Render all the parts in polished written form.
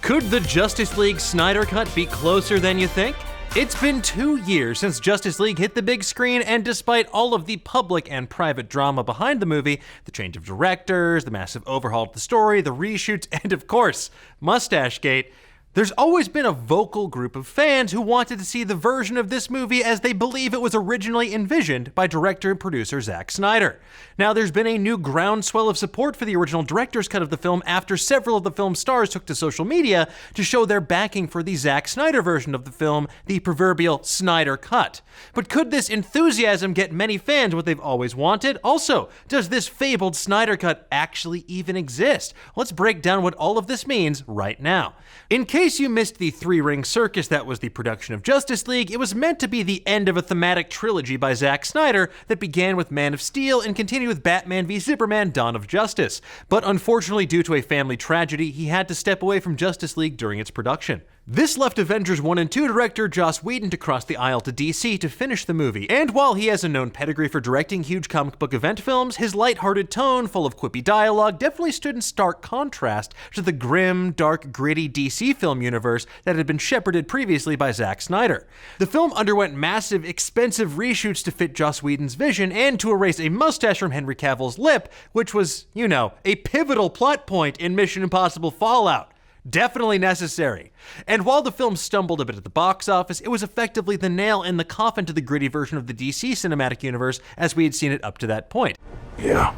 Could the Justice League Snyder Cut be closer than you think? It's been 2 years since Justice League hit the big screen, and despite all of the public and private drama behind the movie, the change of directors, the massive overhaul of the story, the reshoots, and of course, Mustache Gate, there's always been a vocal group of fans who wanted to see the version of this movie as they believe it was originally envisioned by director and producer Zack Snyder. Now, there's been a new groundswell of support for the original director's cut of the film after several of the film's stars took to social media to show their backing for the Zack Snyder version of the film, the proverbial Snyder Cut. But could this enthusiasm get many fans what they've always wanted? Also, does this fabled Snyder Cut actually even exist? Let's break down what all of this means right now. In case you missed the three-ring circus that was the production of Justice League, it was meant to be the end of a thematic trilogy by Zack Snyder that began with Man of Steel and continued with Batman v Superman: Dawn of Justice. But unfortunately, due to a family tragedy, he had to step away from Justice League during its production. This left Avengers 1 and 2 director Joss Whedon to cross the aisle to DC to finish the movie, and while he has a known pedigree for directing huge comic book event films, his lighthearted tone, full of quippy dialogue, definitely stood in stark contrast to the grim, dark, gritty DC film universe that had been shepherded previously by Zack Snyder. The film underwent massive, expensive reshoots to fit Joss Whedon's vision and to erase a mustache from Henry Cavill's lip, which was, a pivotal plot point in Mission Impossible Fallout. Definitely necessary. And while the film stumbled a bit at the box office, it was effectively the nail in the coffin to the gritty version of the DC cinematic universe as we had seen it up to that point. Yeah.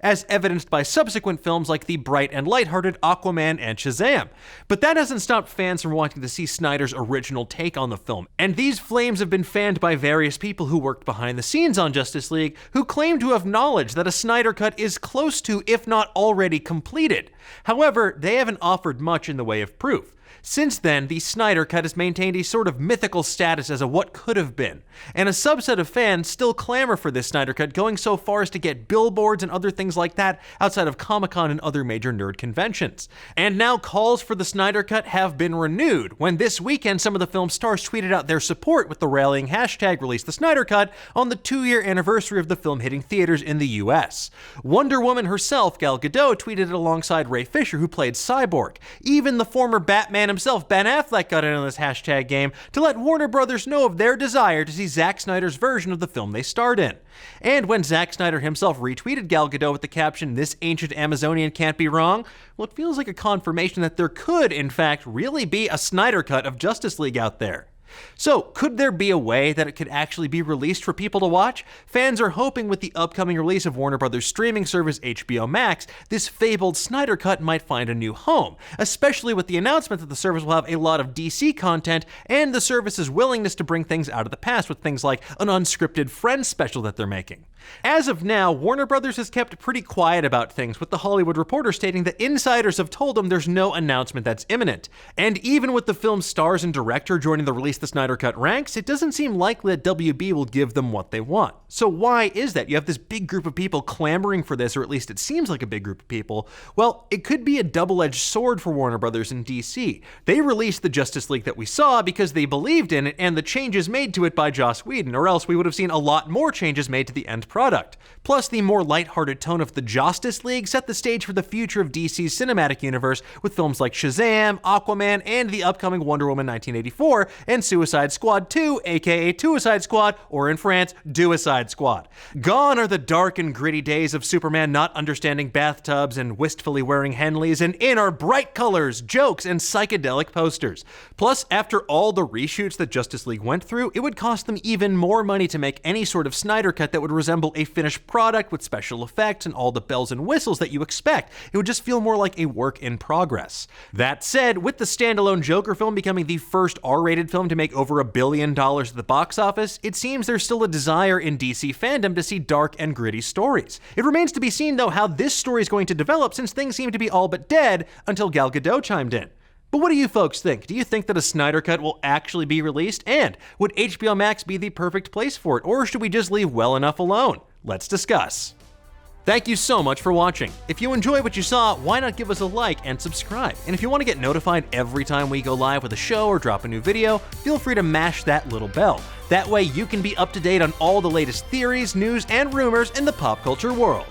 As evidenced by subsequent films like the bright and lighthearted Aquaman and Shazam. But that hasn't stopped fans from wanting to see Snyder's original take on the film, and these flames have been fanned by various people who worked behind the scenes on Justice League, who claim to have knowledge that a Snyder Cut is close to, if not already completed. However, they haven't offered much in the way of proof. Since then, the Snyder Cut has maintained a sort of mythical status as a what could have been, and a subset of fans still clamor for this Snyder Cut, going so far as to get billboards and other things like that outside of Comic-Con and other major nerd conventions. And now calls for the Snyder Cut have been renewed, when this weekend some of the film's stars tweeted out their support with the rallying hashtag Release the Snyder Cut on the 2-year anniversary of the film hitting theaters in the US. Wonder Woman herself, Gal Gadot, tweeted it alongside Ray Fisher, who played Cyborg. Even the former Batman himself, Ben Affleck, got in on this hashtag game to let Warner Brothers know of their desire to see Zack Snyder's version of the film they starred in. And when Zack Snyder himself retweeted Gal Gadot with the caption, "This ancient Amazonian can't be wrong," well, it feels like a confirmation that there could, in fact, really be a Snyder Cut of Justice League out there. So, could there be a way that it could actually be released for people to watch? Fans are hoping with the upcoming release of Warner Brothers' streaming service HBO Max, this fabled Snyder Cut might find a new home, especially with the announcement that the service will have a lot of DC content and the service's willingness to bring things out of the past with things like an unscripted Friends special that they're making. As of now, Warner Brothers has kept pretty quiet about things, with The Hollywood Reporter stating that insiders have told them there's no announcement that's imminent. And even with the film's stars and director joining the Release the Snyder Cut ranks, it doesn't seem likely that WB will give them what they want. So why is that? You have this big group of people clamoring for this, or at least it seems like a big group of people. Well, it could be a double-edged sword for Warner Brothers and DC. They released the Justice League that we saw because they believed in it and the changes made to it by Joss Whedon, or else we would have seen a lot more changes made to the end product. Plus, the more lighthearted tone of the Justice League set the stage for the future of DC's cinematic universe with films like Shazam, Aquaman, and the upcoming Wonder Woman 1984, and Suicide Squad 2, aka Suicide Squad, or in France, Duicide Squad. Gone are the dark and gritty days of Superman not understanding bathtubs and wistfully wearing Henleys, and in are bright colors, jokes, and psychedelic posters. Plus, after all the reshoots that Justice League went through, it would cost them even more money to make any sort of Snyder Cut that would resemble a finished product with special effects and all the bells and whistles that you expect. It would just feel more like a work in progress. That said, with the standalone Joker film becoming the first R-rated film to make over $1 billion at the box office, it seems there's still a desire in DC fandom to see dark and gritty stories. It remains to be seen, though, how this story is going to develop, since things seem to be all but dead until Gal Gadot chimed in. But what do you folks think? Do you think that a Snyder Cut will actually be released? And would HBO Max be the perfect place for it, or should we just leave well enough alone? Let's discuss. Thank you so much for watching. If you enjoyed what you saw, why not give us a like and subscribe? And if you want to get notified every time we go live with a show or drop a new video, feel free to mash that little bell. That way you can be up to date on all the latest theories, news, and rumors in the pop culture world.